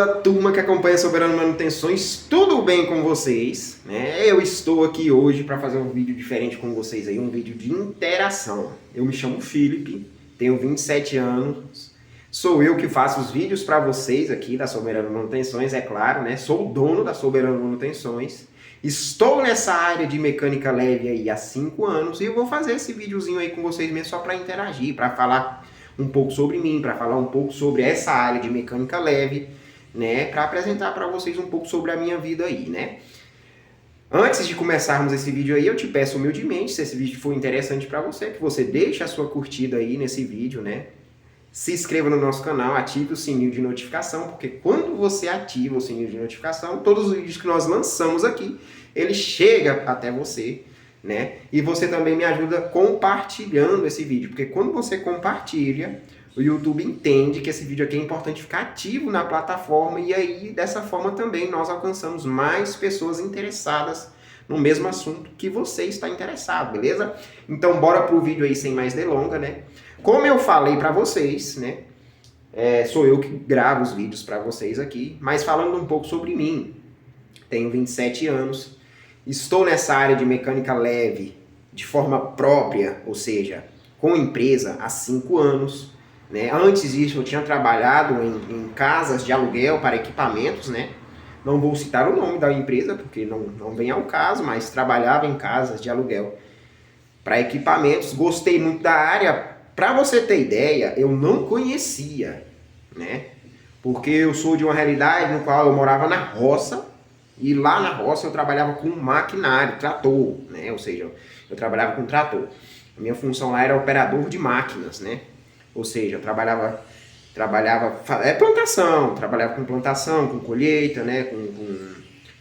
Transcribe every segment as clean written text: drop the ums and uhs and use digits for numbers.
Fala, turma que acompanha Soberano Manutenções, tudo bem com vocês? Eu estou aqui hoje para fazer um vídeo diferente com vocês aí, um vídeo de interação. Eu me chamo Felipe, tenho 27 anos, sou eu que faço os vídeos para vocês aqui da Soberano Manutenções, é claro, né? Sou o dono da Soberano Manutenções, estou nessa área de mecânica leve aí há 5 anos e eu vou fazer esse videozinho aí com vocês mesmo só para interagir, para falar um pouco sobre mim, para falar um pouco sobre essa área de mecânica leve, né, para apresentar para vocês um pouco sobre a minha vida aí, né. Antes de começarmos esse vídeo aí, eu te peço humildemente, se esse vídeo for interessante para você, que você deixe a sua curtida aí nesse vídeo, né. Se inscreva no nosso canal, ative o sininho de notificação, porque quando você ativa o sininho de notificação, todos os vídeos que nós lançamos aqui, ele chega até você, né? E você também me ajuda compartilhando esse vídeo, porque quando você compartilha, o YouTube entende que esse vídeo aqui é importante ficar ativo na plataforma e aí, dessa forma também, nós alcançamos mais pessoas interessadas no mesmo assunto que você está interessado, beleza? Então, bora pro vídeo aí sem mais delonga, né? Como eu falei para vocês, né? Sou eu que gravo os vídeos para vocês aqui, mas falando um pouco sobre mim. Tenho 27 anos, estou nessa área de mecânica leve de forma própria, ou seja, com empresa há 5 anos. Né? Antes disso, eu tinha trabalhado em casas de aluguel para equipamentos, né? Não vou citar o nome da empresa, porque não vem ao caso, mas trabalhava em casas de aluguel para equipamentos. Gostei muito da área. Para você ter ideia, eu não conhecia, né? Porque eu sou de uma realidade no qual eu morava na roça, e lá na roça eu trabalhava com maquinário, trator, né? Ou seja, eu trabalhava com trator. A minha função lá era operador de máquinas, né? Ou seja, eu trabalhava plantação, trabalhava com plantação, com colheita, né? Com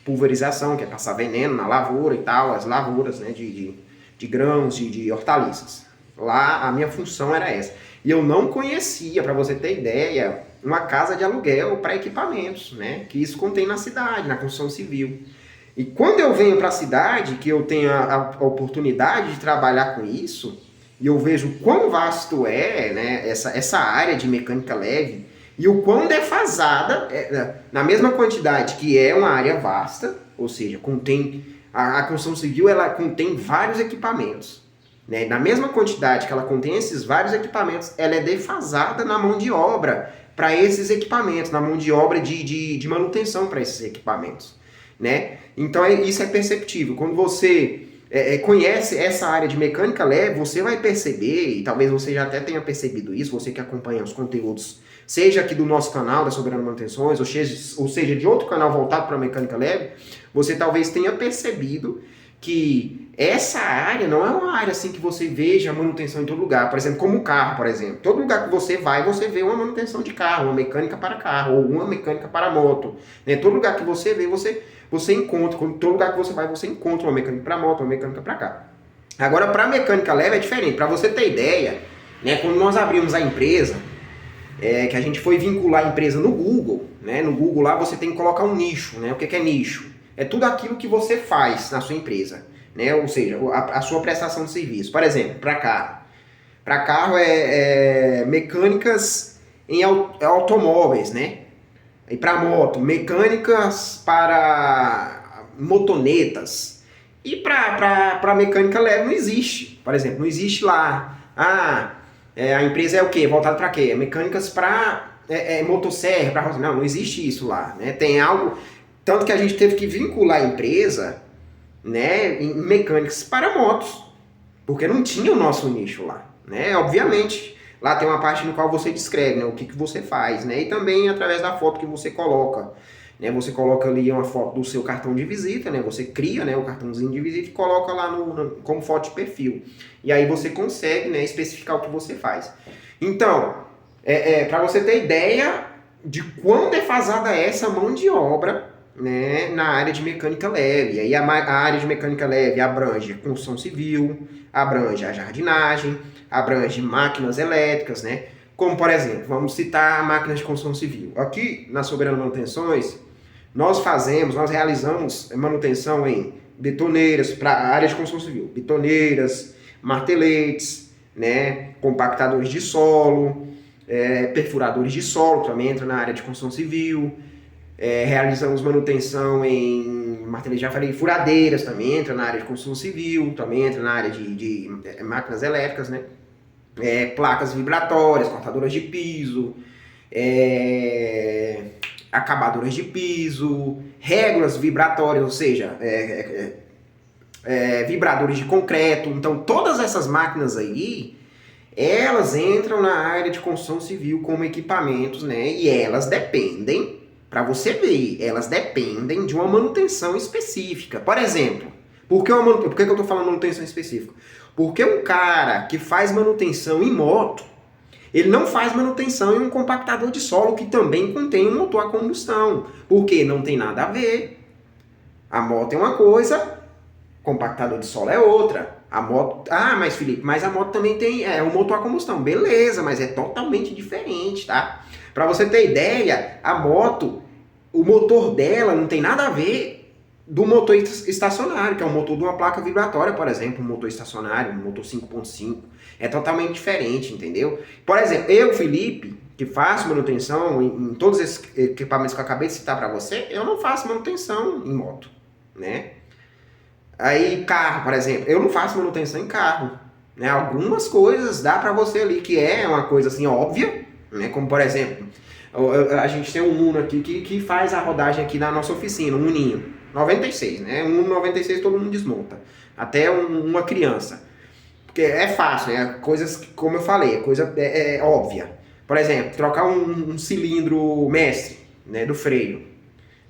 pulverização, que é passar veneno na lavoura e tal, as lavouras, né? De grãos, de hortaliças. Lá a minha função era essa. E eu não conhecia, para você ter ideia, uma casa de aluguel para equipamentos, né? Que isso contém na cidade, na construção civil. E quando eu venho para a cidade, que eu tenho a oportunidade de trabalhar com isso, e eu vejo quão vasto é, né, essa área de mecânica leve, e o quão defasada, na mesma quantidade que é uma área vasta, ou seja, contém a construção civil, ela contém vários equipamentos. Né? Na mesma quantidade que ela contém esses vários equipamentos, ela é defasada na mão de obra para esses equipamentos, na mão de obra de manutenção para esses equipamentos. Né? Então isso é perceptível. Quando você conhece essa área de mecânica leve, você vai perceber, e talvez você já até tenha percebido isso, você que acompanha os conteúdos, seja aqui do nosso canal, da Soberano Manutenções, ou seja de outro canal voltado para a mecânica leve, você talvez tenha percebido que essa área não é uma área assim que você veja a manutenção em todo lugar. Por exemplo, como o carro, por exemplo. Todo lugar que você vai, você vê uma manutenção de carro, uma mecânica para carro, ou uma mecânica para moto. Né? Todo lugar que você vê, você encontra. Todo lugar que você vai, você encontra uma mecânica para moto, uma mecânica para carro. Agora, para mecânica leve é diferente. Para você ter ideia, né, quando nós abrimos a empresa, que a gente foi vincular a empresa no Google, né? No Google lá você tem que colocar um nicho. Né? O que é nicho? É tudo aquilo que você faz na sua empresa, né? Ou seja, a sua prestação de serviço. Por exemplo, para carro. Para carro mecânicas em automóveis, né? E para moto, mecânicas para motonetas. E para mecânica leve não existe. Por exemplo, não existe lá. A empresa é o quê? Voltada para quê? Mecânicas para motosserra, para roça. Não existe isso lá, né? Tem algo. Tanto que a gente teve que vincular a empresa, né, em mecânicas para motos, porque não tinha o nosso nicho lá. Né? Obviamente, lá tem uma parte no qual você descreve, né, o que você faz, né, e também através da foto que você coloca. Né, você coloca ali uma foto do seu cartão de visita, né, você cria, né, o cartãozinho de visita e coloca lá como foto de perfil. E aí você consegue, né, especificar o que você faz. Então, para você ter ideia de quão defasada é essa mão de obra, né, na área de mecânica leve. E aí a área de mecânica leve abrange construção civil, abrange a jardinagem, abrange máquinas elétricas, né? Como, por exemplo, vamos citar máquinas de construção civil. Aqui na Soberano Manutenções, nós realizamos manutenção em betoneiras, para a área de construção civil, betoneiras, marteletes, né, compactadores de solo, perfuradores de solo, também entra na área de construção civil, Realizamos manutenção em martelos, já falei, furadeiras, também entra na área de construção civil, também entra na área de máquinas elétricas, né? Placas vibratórias, cortadoras de piso, acabadoras de piso, régulas vibratórias, ou seja, vibradores de concreto. Então, todas essas máquinas aí, elas entram na área de construção civil como equipamentos, né? E elas dependem, para você ver, elas dependem de uma manutenção específica. Por exemplo, por que eu estou falando manutenção específica? Porque um cara que faz manutenção em moto, ele não faz manutenção em um compactador de solo que também contém um motor a combustão. Porque não tem nada a ver. A moto é uma coisa, compactador de solo é outra. A moto... Ah, mas Felipe, mas a moto também tem um motor a combustão. Beleza, mas é totalmente diferente, tá? Para você ter ideia, a moto, o motor dela não tem nada a ver do motor estacionário, que é um motor de uma placa vibratória, por exemplo, um motor estacionário, um motor 5.5. É totalmente diferente, entendeu? Por exemplo, eu, Felipe, que faço manutenção em todos esses equipamentos que eu acabei de citar para você, eu não faço manutenção em moto, né? Aí, carro, por exemplo, eu não faço manutenção em carro, né? Algumas coisas dá para você ali, que é uma coisa assim óbvia, né? Como, por exemplo, a gente tem um Uno aqui que faz a rodagem aqui na nossa oficina, um Uninho 96, né? Um Uno 96 todo mundo desmonta, até uma criança. Porque é fácil, né? Coisas, como eu falei, coisa óbvia. Por exemplo, trocar um cilindro mestre, né, do freio.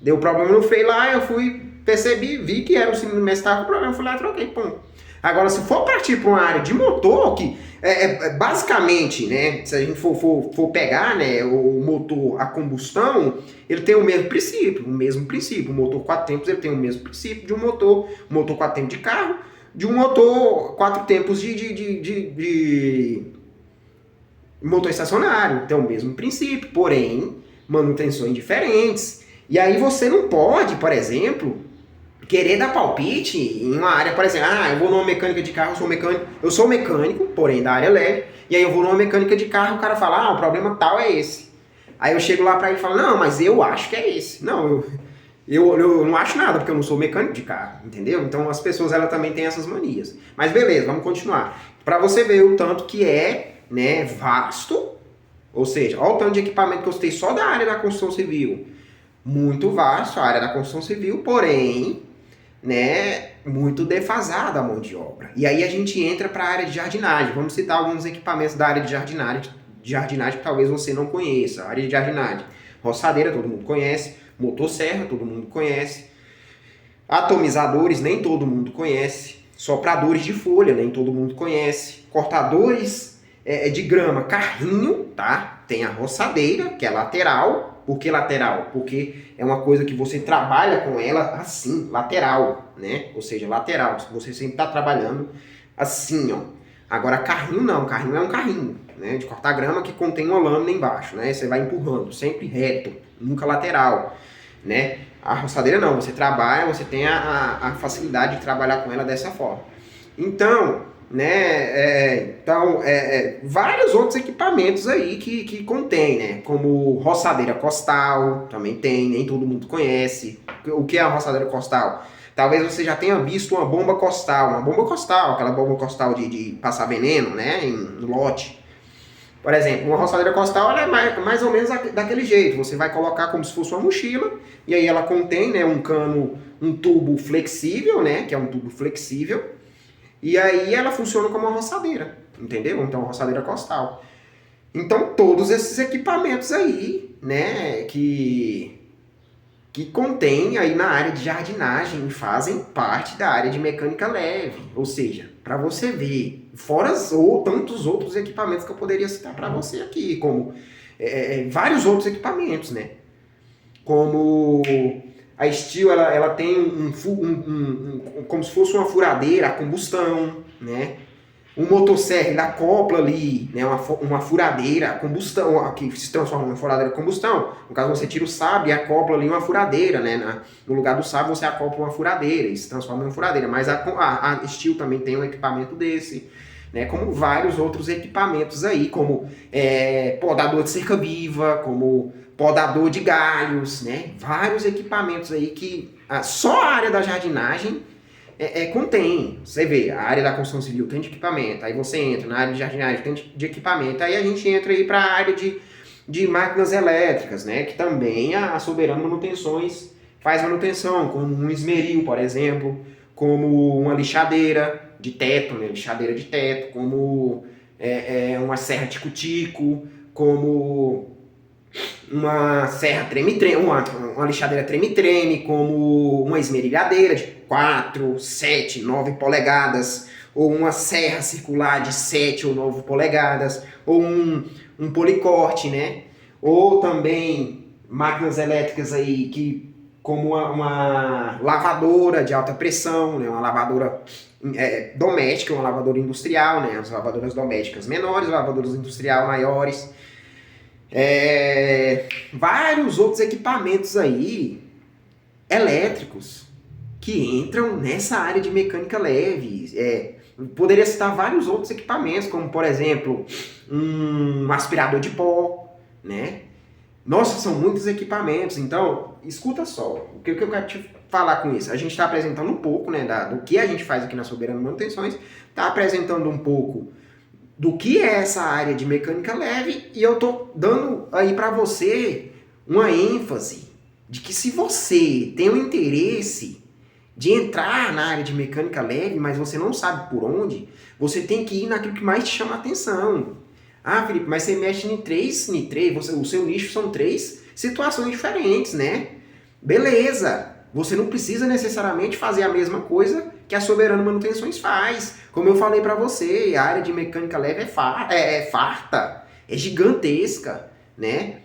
Deu problema no freio lá, eu percebi, vi que era o cilindro mestre que estava com problema, fui lá e troquei, pum. Agora, se for partir para uma área de motor, que basicamente, né, se a gente for pegar, né, o motor a combustão, ele tem o mesmo princípio, O motor 4 tempos ele tem o mesmo princípio de um motor 4 tempos de carro, de um motor 4 tempos de motor estacionário. Tem o mesmo princípio, porém, manutenções diferentes. E aí você não pode, por exemplo, querer dar palpite em uma área, por exemplo, eu vou numa mecânica de carro, eu sou mecânico, porém da área leve, e aí eu vou numa mecânica de carro, o cara fala, o problema tal é esse. Aí eu chego lá pra ele e falo, não, mas eu acho que é esse. Não, eu não acho nada, porque eu não sou mecânico de carro, entendeu? Então as pessoas, elas também têm essas manias. Mas beleza, vamos continuar. Para você ver o tanto que né, vasto, ou seja, olha o tanto de equipamento que eu citei só da área da construção civil. Muito vasto a área da construção civil, porém, né, muito defasada a mão de obra. E aí a gente entra para a área de jardinagem. Vamos citar alguns equipamentos da área de jardinagem que talvez você não conheça. A área de jardinagem, roçadeira, todo mundo conhece. Motosserra, todo mundo conhece. Atomizadores, nem todo mundo conhece. Sopradores de folha, nem todo mundo conhece. Cortadores de grama, carrinho, tá? Tem a roçadeira, que é lateral. Por que lateral? Porque é uma coisa que você trabalha com ela assim, lateral, né? Ou seja, lateral. Você sempre está trabalhando assim, ó. Agora, carrinho não. Carrinho é um carrinho, né? De cortar grama que contém uma lâmina embaixo, né? Você vai empurrando, sempre reto, nunca lateral, né? A roçadeira não. Você trabalha, você tem a facilidade de trabalhar com ela dessa forma. Então, né? Vários outros equipamentos aí que contém, né? Como roçadeira costal, também tem, nem todo mundo conhece. O que é a roçadeira costal? Talvez você já tenha visto uma bomba costal, aquela bomba costal de passar veneno, né? Em lote. Por exemplo, uma roçadeira costal ela é mais ou menos daquele jeito. Você vai colocar como se fosse uma mochila, e aí ela contém, né, um tubo flexível, né? Que é um tubo flexível. E aí ela funciona como uma roçadeira, entendeu? Então, uma roçadeira costal. Então, todos esses equipamentos aí, né, que contém aí na área de jardinagem, fazem parte da área de mecânica leve. Ou seja, para você ver, fora tantos outros equipamentos que eu poderia citar para você aqui, como vários outros equipamentos, né? Como... A Steel, ela tem como se fosse uma furadeira a combustão, né? Um motosserra, ele acopla ali, né, uma furadeira a combustão, que se transforma em uma furadeira a combustão. No caso, você tira o sabre e acopla ali uma furadeira, né? No lugar do sabre, você acopla uma furadeira e se transforma em uma furadeira. Mas a Steel também tem um equipamento desse. né? Como vários outros equipamentos aí, como podador de cerca viva, como podador de galhos, né? Vários equipamentos aí que só a área da jardinagem contém. Você vê, a área da construção civil tem de equipamento, aí você entra na área de jardinagem, tem de equipamento, aí a gente entra aí para a área de máquinas elétricas, né? Que também a Soberano Manutenções faz manutenção, como um esmeril, por exemplo, como uma lixadeira de teto, né? Lixadeira de teto, como uma serra tico-tico, como uma serra treme-treme, uma lixadeira treme-treme, como uma esmerilhadeira de 4, 7, 9 polegadas, ou uma serra circular de 7 ou 9 polegadas, ou um policorte, né? Ou também máquinas elétricas aí como uma lavadora de alta pressão, né? Uma lavadora doméstica, uma lavadora industrial, né? As lavadoras domésticas menores, lavadoras industriais maiores. Vários outros equipamentos aí elétricos que entram nessa área de mecânica leve. Poderia citar vários outros equipamentos, como por exemplo um aspirador de pó, né? Nossa, são muitos equipamentos. Então, escuta só, o que eu quero te falar com isso? A gente está apresentando um pouco, né, do que a gente faz aqui na Soberano Manutenções, está apresentando um pouco do que é essa área de mecânica leve, e eu tô dando aí para você uma ênfase de que se você tem o interesse de entrar na área de mecânica leve, mas você não sabe por onde, você tem que ir naquilo que mais te chama a atenção. Ah, Felipe, mas você mexe em três, o seu nicho são 3 situações diferentes, né? Beleza, você não precisa necessariamente fazer a mesma coisa que a Soberano Manutenções faz. Como eu falei para você, a área de mecânica leve é farta, é gigantesca, né?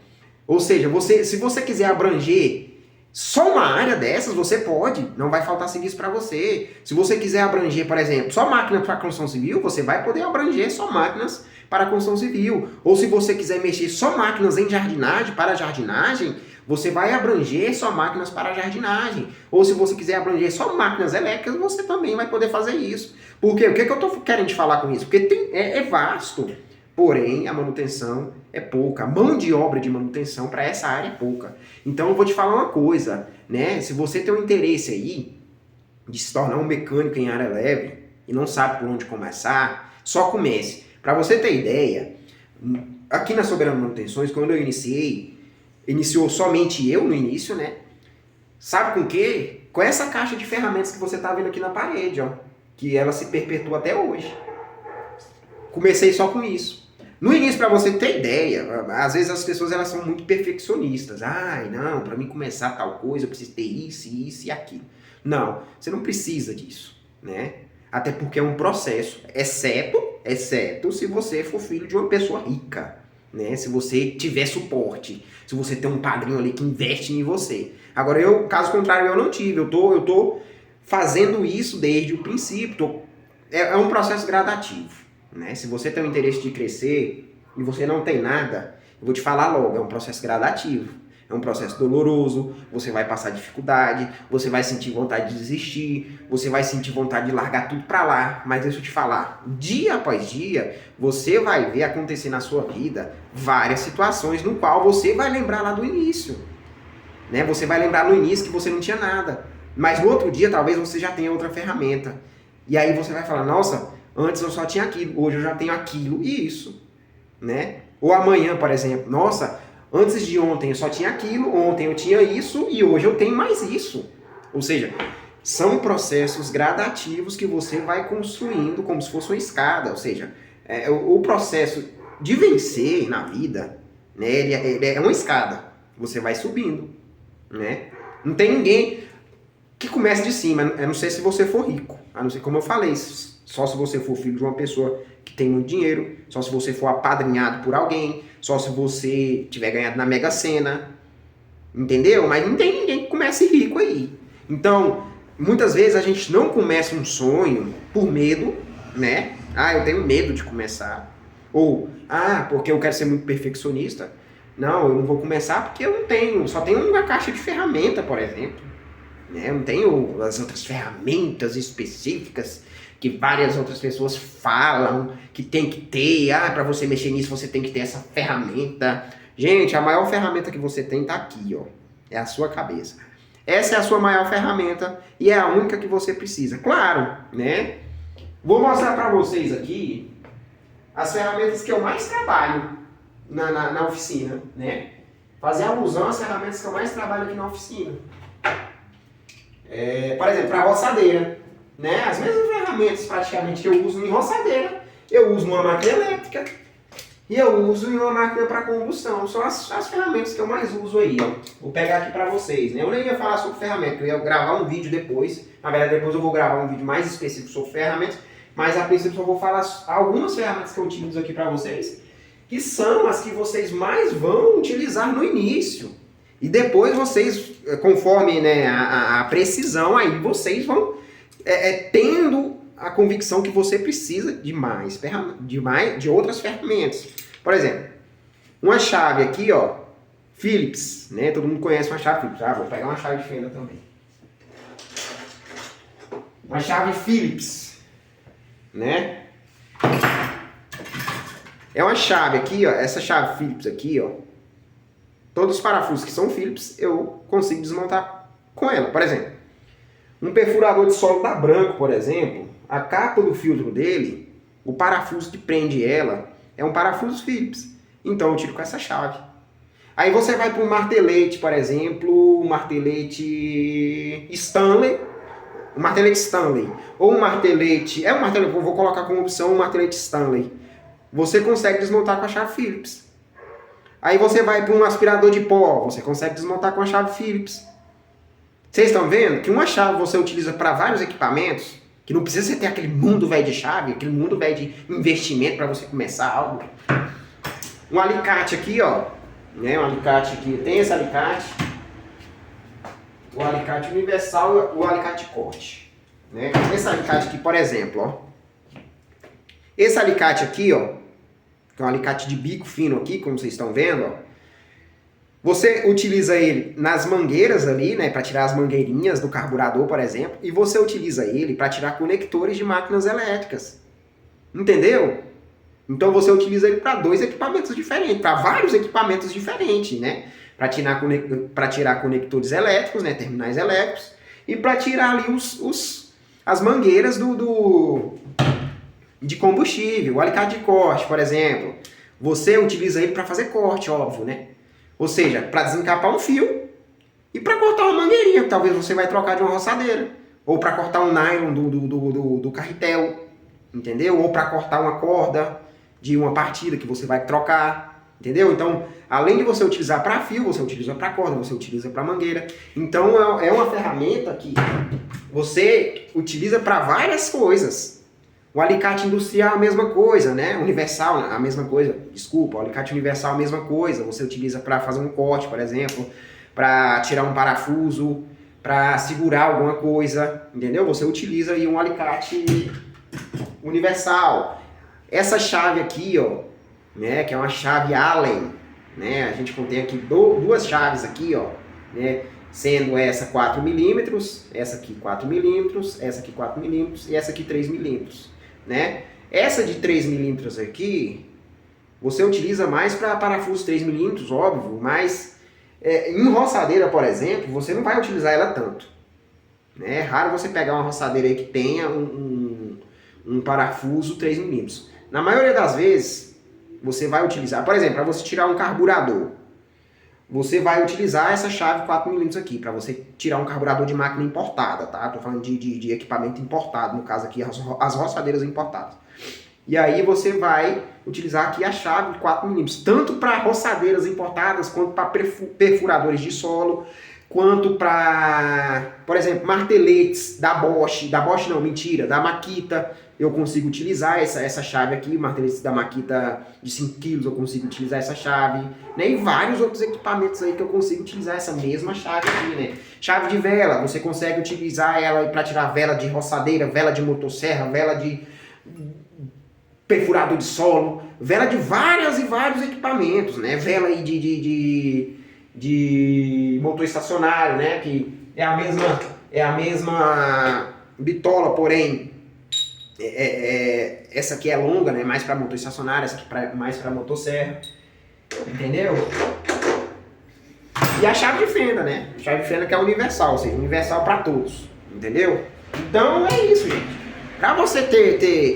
Ou seja, se você quiser abranger só uma área dessas, você pode, não vai faltar serviço para você. Se você quiser abranger, por exemplo, só máquina para construção civil, você vai poder abranger só máquinas para construção civil. Ou se você quiser mexer só máquinas em jardinagem, para jardinagem, você vai abranger só máquinas para jardinagem. Ou se você quiser abranger só máquinas elétricas, você também vai poder fazer isso. Por quê? O que eu estou querendo te falar com isso? Porque é vasto, porém a manutenção é pouca. A mão de obra de manutenção para essa área é pouca. Então eu vou te falar uma coisa, né? Se você tem um interesse aí de se tornar um mecânico em área leve e não sabe por onde começar, só comece. Para você ter ideia, aqui na Soberano Manutenções, quando eu iniciou somente eu no início, né? Sabe com o quê? Com essa caixa de ferramentas que você está vendo aqui na parede, ó. Que ela se perpetua até hoje. Comecei só com isso. No início, para você ter ideia, às vezes as pessoas elas são muito perfeccionistas. Ai, não, para mim começar tal coisa, eu preciso ter isso, isso e aquilo. Não, você não precisa disso, né? Até porque é um processo, exceto se você for filho de uma pessoa rica, né? Se você tiver suporte, se você tem um padrinho ali que investe em você. Agora, caso contrário, eu não tive. Eu tô fazendo isso desde o princípio. É um processo gradativo, né? Se você tem o interesse de crescer e você não tem nada, eu vou te falar logo, é um processo gradativo. É um processo doloroso, você vai passar dificuldade, você vai sentir vontade de desistir, você vai sentir vontade de largar tudo pra lá. Mas deixa eu te falar, dia após dia, você vai ver acontecer na sua vida várias situações no qual você vai lembrar lá do início, né? Você vai lembrar no início que você não tinha nada, mas no outro dia talvez você já tenha outra ferramenta. E aí você vai falar, nossa, antes eu só tinha aquilo, hoje eu já tenho aquilo e isso, né? Ou amanhã, por exemplo, nossa, antes de ontem eu só tinha aquilo, ontem eu tinha isso e hoje eu tenho mais isso. Ou seja, são processos gradativos que você vai construindo como se fosse uma escada. Ou seja, o processo de vencer na vida, né, ele é uma escada. Você vai subindo, né? Não tem ninguém que comece de cima, a não ser se você for rico. A não ser, como eu falei, só se você for filho de uma pessoa que tem muito dinheiro, só se você for apadrinhado por alguém, só se você tiver ganhado na Mega Sena, entendeu? Mas não tem ninguém que comece rico aí. Então, muitas vezes a gente não começa um sonho por medo, né? Ah, eu tenho medo de começar. Ou, porque eu quero ser muito perfeccionista. Não, eu não vou começar porque eu não tenho, só tenho uma caixa de ferramenta, por exemplo. Eu não tenho as outras ferramentas específicas que várias outras pessoas falam que tem que ter, para você mexer nisso você tem que ter essa ferramenta. Gente, a maior ferramenta que você tem tá aqui, ó. É a sua cabeça. Essa é a sua maior ferramenta e é a única que você precisa. Claro, né? Vou mostrar para vocês aqui as ferramentas que eu mais trabalho na oficina, né? Fazer alusão às ferramentas que eu mais trabalho aqui na oficina. Por exemplo, para roçadeira, né? As mesmas ferramentas praticamente que eu uso em roçadeira, eu uso numa máquina elétrica e eu uso em uma máquina para combustão. São as ferramentas que eu mais uso aí, ó. Vou pegar aqui para vocês, né? Eu nem ia falar sobre ferramenta, eu ia gravar um vídeo depois. Na verdade, depois eu vou gravar um vídeo mais específico sobre ferramentas, mas a princípio eu vou falar algumas ferramentas que eu utilizo aqui para vocês, que são as que vocês mais vão utilizar no início. E depois vocês, conforme, né, a precisão, aí vocês vão tendo a convicção que você precisa de outras ferramentas. Por exemplo, uma chave aqui, ó, Phillips, né? Todo mundo conhece uma chave Phillips. Vou pegar uma chave de fenda também. Uma chave Phillips, né? É uma chave aqui, ó, essa chave Phillips aqui, ó. Todos os parafusos que são Phillips, eu consigo desmontar com ela. Por exemplo, um perfurador de solo da Branco, por exemplo, a capa do filtro dele, o parafuso que prende ela, é um parafuso Phillips. Então eu tiro com essa chave. Aí você vai para um martelete, por exemplo, um martelete Stanley, ou um martelete, eu vou colocar como opção um martelete Stanley. Você consegue desmontar com a chave Phillips. Aí você vai para um aspirador de pó, você consegue desmontar com a chave Phillips. Vocês estão vendo que uma chave você utiliza para vários equipamentos, que não precisa você ter aquele mundo velho de chave, aquele mundo velho de investimento para você começar algo. Um alicate aqui, ó, né? Um alicate aqui, tem esse alicate, o alicate universal e o alicate de corte, né? Esse alicate aqui, por exemplo, ó, esse alicate aqui, ó, que é um alicate de bico fino aqui, como vocês estão vendo, ó. Você utiliza ele nas mangueiras ali, né, para tirar as mangueirinhas do carburador, por exemplo, e você utiliza ele para tirar conectores de máquinas elétricas. Entendeu? Então você utiliza ele para dois equipamentos diferentes, para vários equipamentos diferentes, né? Para tirar conectores elétricos, né, terminais elétricos, e para tirar ali as mangueiras de combustível, o alicate de corte, por exemplo. Você utiliza ele para fazer corte, óbvio, né? Ou seja, para desencapar um fio e para cortar uma mangueirinha, que talvez você vai trocar de uma roçadeira. Ou para cortar um nylon do carretel, entendeu? Ou para cortar uma corda de uma partida que você vai trocar, entendeu? Então, além de você utilizar para fio, você utiliza para corda, você utiliza para mangueira. Então, é uma ferramenta que você utiliza para várias coisas. O alicate industrial a mesma coisa, né? Universal a mesma coisa. Desculpa, o alicate universal a mesma coisa. Você utiliza para fazer um corte, por exemplo, para tirar um parafuso, para segurar alguma coisa, entendeu? Você utiliza aí um alicate universal. Essa chave aqui, ó, né, que é uma chave Allen, né? A gente contém aqui duas chaves aqui, ó, né? Sendo essa 4 milímetros, essa aqui 4 milímetros, essa aqui 4 milímetros e essa aqui 3 milímetros, né? Essa de 3 milímetros aqui, você utiliza mais para parafusos 3 milímetros, óbvio, mas em roçadeira, por exemplo, você não vai utilizar ela tanto, né? É raro você pegar uma roçadeira aí que tenha um parafuso 3 milímetros. Na maioria das vezes, você vai utilizar, por exemplo, para você tirar um carburador, você vai utilizar essa chave 4 milímetros aqui, para você tirar um carburador de máquina importada, tá? Tô falando de equipamento importado, no caso aqui, as roçadeiras importadas. E aí você vai utilizar aqui a chave 4 milímetros, tanto para roçadeiras importadas, quanto para perfuradores de solo, quanto para, por exemplo, marteletes da Bosch não, mentira, da Makita, eu consigo utilizar essa chave aqui, marteletes da Makita de 5 kg, eu consigo utilizar essa chave, né? E vários outros equipamentos aí que eu consigo utilizar essa mesma chave aqui, né? Chave de vela, você consegue utilizar ela para tirar vela de roçadeira, vela de motosserra, vela de perfurador de solo, vela de vários e vários equipamentos, né? Vela aí de motor estacionário, né? Que é a mesma bitola, porém essa aqui é longa, né? Mais para motor estacionário, essa aqui mais para motosserra. Entendeu? E a chave de fenda, né? A chave de fenda que é universal, ou seja, universal para todos. Entendeu? Então é isso, gente. Para você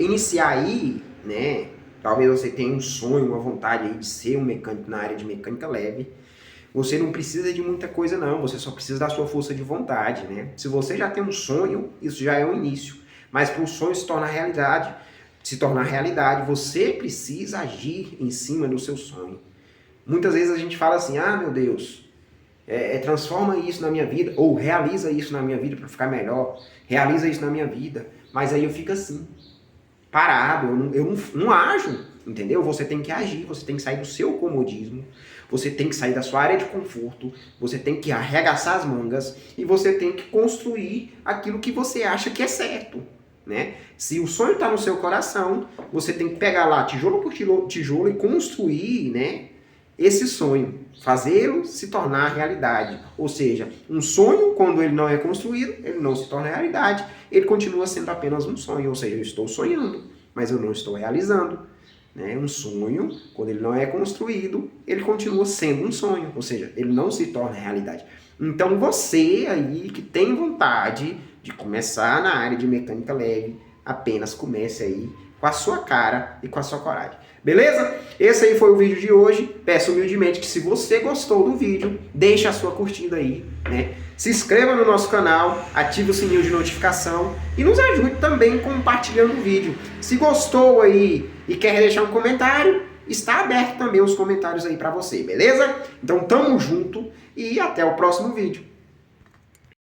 iniciar aí, né? Talvez você tenha um sonho, uma vontade aí de ser um mecânico na área de mecânica leve. Você não precisa de muita coisa não, você só precisa da sua força de vontade, né? Se você já tem um sonho, isso já é um início. Mas para o sonho se tornar realidade, você precisa agir em cima do seu sonho. Muitas vezes a gente fala assim, ah, meu Deus, transforma isso na minha vida, ou realiza isso na minha vida para ficar melhor, realiza isso na minha vida. Mas aí eu fico assim, parado, eu não ajo, entendeu? Você tem que agir, você tem que sair do seu comodismo, você tem que sair da sua área de conforto, você tem que arregaçar as mangas e você tem que construir aquilo que você acha que é certo, né? Se o sonho está no seu coração, você tem que pegar lá tijolo por tijolo e construir, né, esse sonho, fazê-lo se tornar realidade. Ou seja, um sonho, quando ele não é construído, ele não se torna realidade, ele continua sendo apenas um sonho. Ou seja, eu estou sonhando, mas eu não estou realizando. Né? Um sonho, quando ele não é construído, ele continua sendo um sonho. Ou seja, ele não se torna realidade. Então você aí que tem vontade de começar na área de mecânica leve, apenas comece aí com a sua cara e com a sua coragem. Beleza? Esse aí foi o vídeo de hoje. Peço humildemente que se você gostou do vídeo, deixe a sua curtida aí, né? Se inscreva no nosso canal, ative o sininho de notificação e nos ajude também compartilhando o vídeo. Se gostou aí e quer deixar um comentário, está aberto também os comentários aí para você, beleza? Então tamo junto e até o próximo vídeo.